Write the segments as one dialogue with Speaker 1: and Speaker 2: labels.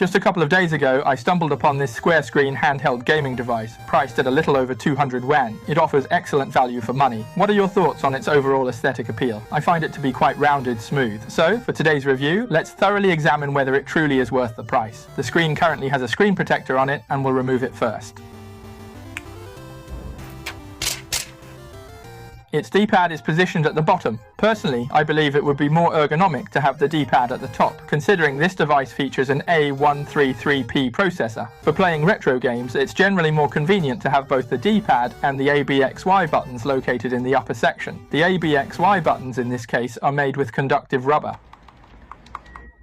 Speaker 1: Just a couple of days ago, I stumbled upon this square screen handheld gaming device, priced at a little over 200 yuan. It offers excellent value for money. What are your thoughts on its overall aesthetic appeal? I find it to be quite rounded, smooth. So, for today's review, let's thoroughly examine whether it truly is worth the price. The screen currently has a screen protector on it, and we'll remove it first. Its D-pad is positioned at the bottom. Personally, I believe it would be more ergonomic to have the D-pad at the top, considering this device features an A133P processor. For playing retro games, it's generally more convenient to have both the D-pad and the ABXY buttons located in the upper section. The ABXY buttons in this case are made with conductive rubber.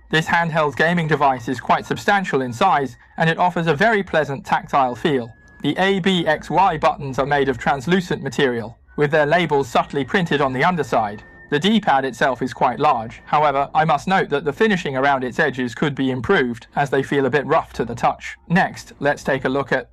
Speaker 1: This handheld gaming device is quite substantial in size, and it offers a very pleasant tactile feel. The ABXY buttons are made of translucent material, with their labels subtly printed on the underside. The D-pad itself is quite large. However, I must note that the finishing around its edges could be improved, as they feel a bit rough to the touch. Next, let's take a look at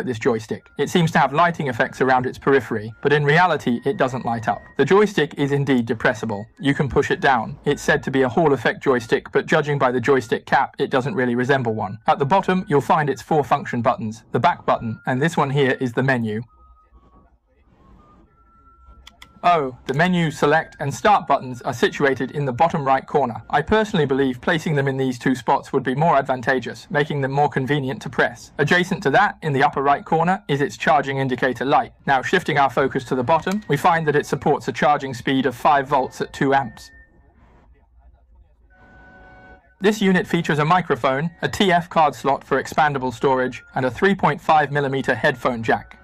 Speaker 1: this joystick. It seems to have lighting effects around its periphery, but in reality it doesn't light up. The joystick is indeed depressible. You can push it down. It's said to be a Hall effect joystick, but judging by the joystick cap, it doesn't really resemble one. At the bottom, you'll find its 4 function buttons. The back button, and this one here is the menu. The menu, select and start buttons are situated in the bottom right corner. I personally believe placing them in these 2 spots would be more advantageous, making them more convenient to press. Adjacent to that, in the upper right corner, is its charging indicator light. Now, shifting our focus to the bottom, we find that it supports a charging speed of 5 volts at 2 amps. This unit features a microphone, a TF card slot for expandable storage, and a 3.5mm headphone jack.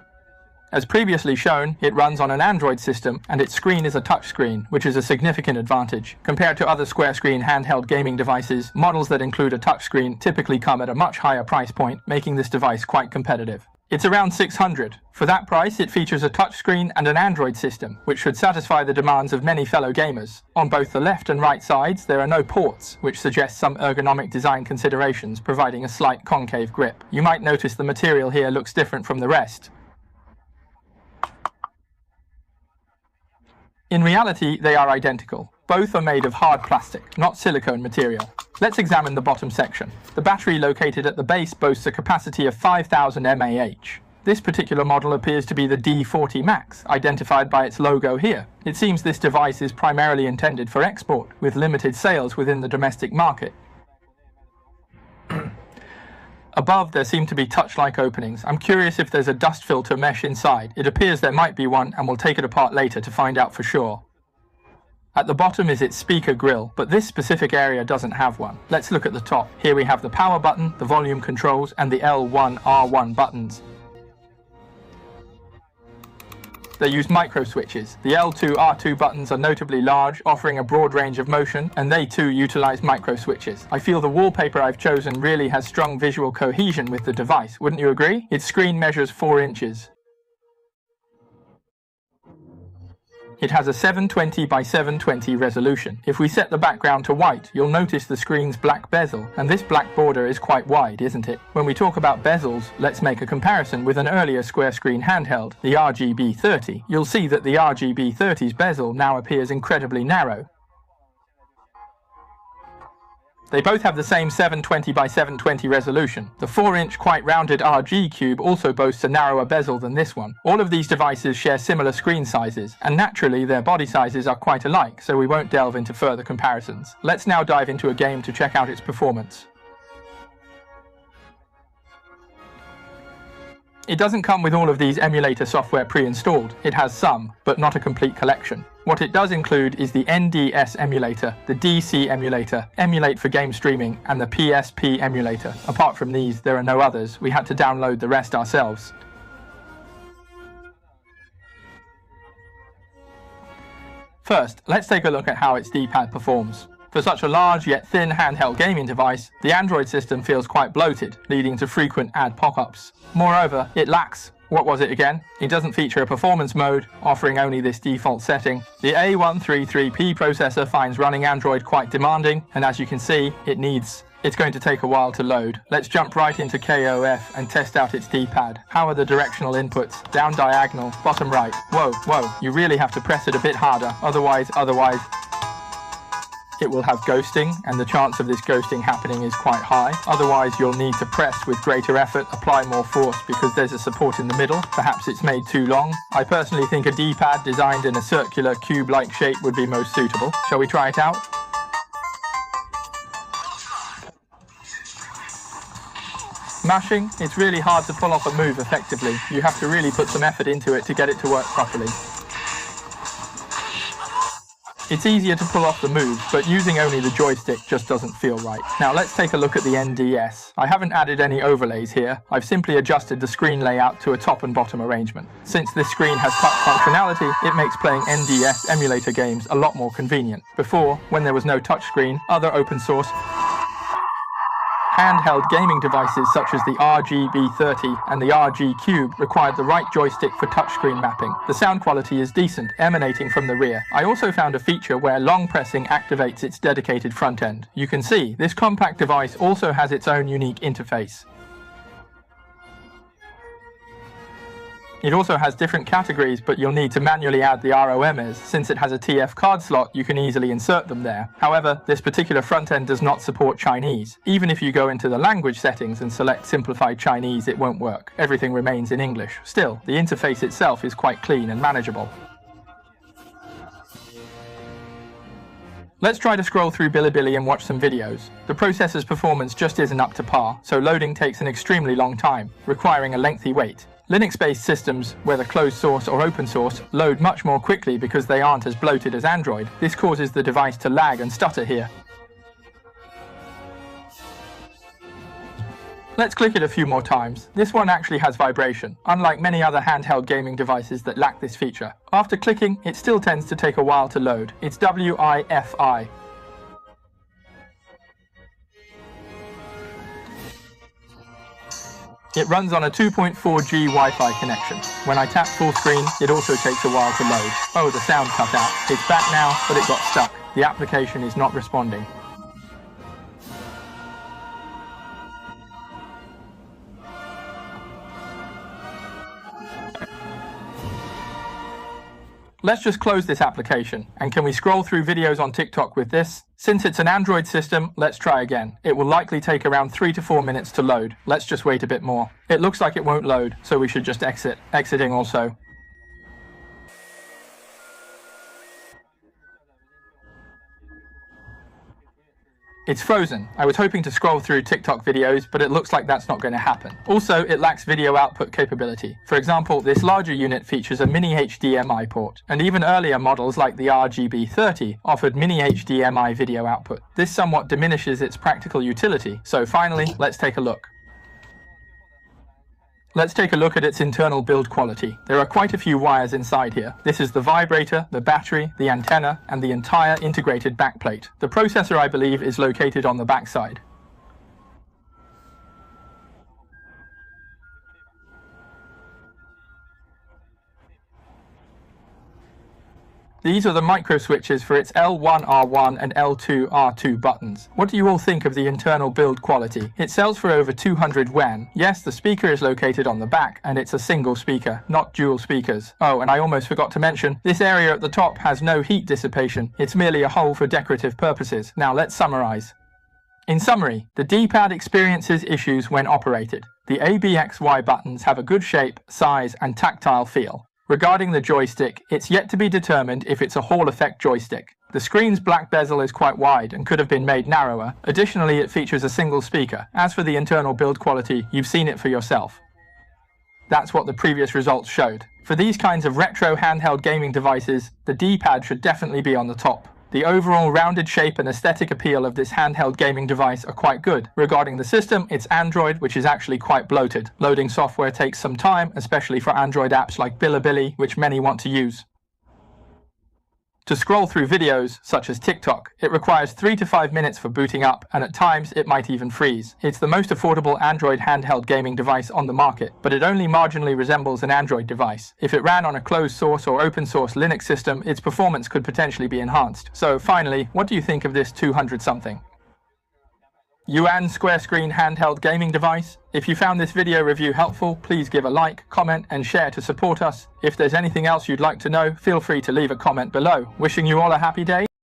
Speaker 1: As previously shown, it runs on an Android system, and its screen is a touchscreen, which is a significant advantage. Compared to other square-screen handheld gaming devices, models that include a touchscreen typically come at a much higher price point, making this device quite competitive. It's around 600. For that price, it features a touchscreen and an Android system, which should satisfy the demands of many fellow gamers. On both the left and right sides, there are no ports, which suggests some ergonomic design considerations, providing a slight concave grip. You might notice the material here looks different from the rest. In reality, they are identical. Both are made of hard plastic, not silicone material. Let's examine the bottom section. The battery located at the base boasts a capacity of 5000 mAh. This particular model appears to be the D40max, identified by its logo here. It seems this device is primarily intended for export, with limited sales within the domestic market. Above, there seem to be touch-like openings. I'm curious if there's a dust filter mesh inside. It appears there might be one, and we'll take it apart later to find out for sure. At the bottom is its speaker grille, but this specific area doesn't have one. Let's look at the top. Here we have the power button, the volume controls, and the L1, R1 buttons. They use micro switches. The L2, R2 buttons are notably large, offering a broad range of motion, and they too utilize micro switches. I feel the wallpaper I've chosen really has strong visual cohesion with the device, wouldn't you agree? Its screen measures 4 inches. It has a 720 by 720 resolution. If we set the background to white, you'll notice the screen's black bezel, and this black border is quite wide, isn't it? When we talk about bezels, let's make a comparison with an earlier square screen handheld, the RGB30. You'll see that the RGB30's bezel now appears incredibly narrow. They both have the same 720 by 720 resolution. The 4-inch quite rounded RG Cube also boasts a narrower bezel than this one. All of these devices share similar screen sizes, and naturally their body sizes are quite alike, so we won't delve into further comparisons. Let's now dive into a game to check out its performance. It doesn't come with all of these emulator software pre-installed. It has some, but not a complete collection. What it does include is the NDS emulator, the DC emulator, Emulate for game streaming, and the PSP emulator. Apart from these, there are no others. We had to download the rest ourselves. First, let's take a look at how its D-pad performs. For such a large yet thin handheld gaming device, the Android system feels quite bloated, leading to frequent ad pop-ups. Moreover, it lacks, what was it again? It doesn't feature a performance mode, offering only this default setting. The A133P processor finds running Android quite demanding, and as you can see, it's going to take a while to load. Let's jump right into KOF and test out its D-pad. How are the directional inputs? Down diagonal, bottom right. Whoa, you really have to press it a bit harder, otherwise. It will have ghosting, and the chance of this ghosting happening is quite high. Otherwise, you'll need to press with greater effort, apply more force because there's a support in the middle. Perhaps it's made too long. I personally think a D-pad designed in a circular cube-like shape would be most suitable. Shall we try it out? Mashing, it's really hard to pull off a move effectively. You have to really put some effort into it to get it to work properly. It's easier to pull off the moves, but using only the joystick just doesn't feel right. Now let's take a look at the NDS. I haven't added any overlays here. I've simply adjusted the screen layout to a top and bottom arrangement. Since this screen has touch functionality, it makes playing NDS emulator games a lot more convenient. Before, when there was no touchscreen, other open source handheld gaming devices such as the RGB30 and the RG Cube required the right joystick for touchscreen mapping. The sound quality is decent, emanating from the rear. I also found a feature where long pressing activates its dedicated front end. You can see, this compact device also has its own unique interface. It also has different categories, but you'll need to manually add the ROMs. Since it has a TF card slot, you can easily insert them there. However, this particular front end does not support Chinese. Even if you go into the language settings and select simplified Chinese, it won't work. Everything remains in English. Still, the interface itself is quite clean and manageable. Let's try to scroll through Bilibili and watch some videos. The processor's performance just isn't up to par, so loading takes an extremely long time, requiring a lengthy wait. Linux-based systems, whether closed source or open source, load much more quickly because they aren't as bloated as Android. This causes the device to lag and stutter here. Let's click it a few more times. This one actually has vibration, unlike many other handheld gaming devices that lack this feature. After clicking, it still tends to take a while to load. It's Wi-Fi. It runs on a 2.4G Wi-Fi connection. When I tap full screen, it also takes a while to load. Oh, the sound cut out. It's back now, but it got stuck. The application is not responding. Let's just close this application, and can we scroll through videos on TikTok with this? Since it's an Android system, let's try again. It will likely take around 3 to 4 minutes to load. Let's just wait a bit more. It looks like it won't load, so we should just exit. Exiting also. It's frozen. I was hoping to scroll through TikTok videos, but it looks like that's not going to happen. Also, it lacks video output capability. For example, this larger unit features a mini HDMI port, and even earlier models like the RGB30 offered mini HDMI video output. This somewhat diminishes its practical utility, so finally, let's take a look. Let's take a look at its internal build quality. There are quite a few wires inside here. This is the vibrator, the battery, the antenna, and the entire integrated backplate. The processor, I believe, is located on the backside. These are the micro switches for its L1R1 and L2R2 buttons. What do you all think of the internal build quality? It sells for over 200 yuan. Yes, the speaker is located on the back, and it's a single speaker, not dual speakers. Oh, and I almost forgot to mention, this area at the top has no heat dissipation. It's merely a hole for decorative purposes. Now let's summarize. In summary, the D-pad experiences issues when operated. The ABXY buttons have a good shape, size, and tactile feel. Regarding the joystick, it's yet to be determined if it's a Hall effect joystick. The screen's black bezel is quite wide and could have been made narrower. Additionally, it features a single speaker. As for the internal build quality, you've seen it for yourself. That's what the previous results showed. For these kinds of retro handheld gaming devices, the D-pad should definitely be on the top. The overall rounded shape and aesthetic appeal of this handheld gaming device are quite good. Regarding the system, it's Android, which is actually quite bloated. Loading software takes some time, especially for Android apps like Bilibili, which many want to use. To scroll through videos, such as TikTok, it requires 3 to 5 minutes for booting up, and at times it might even freeze. It's the most affordable Android handheld gaming device on the market, but it only marginally resembles an Android device. If it ran on a closed source or open source Linux system, its performance could potentially be enhanced. So finally, what do you think of this 200-something yuan square screen handheld gaming device? If you found this video review helpful, please give a like, comment, and share to support us. If there's anything else you'd like to know, feel free to leave a comment below. Wishing you all a happy day.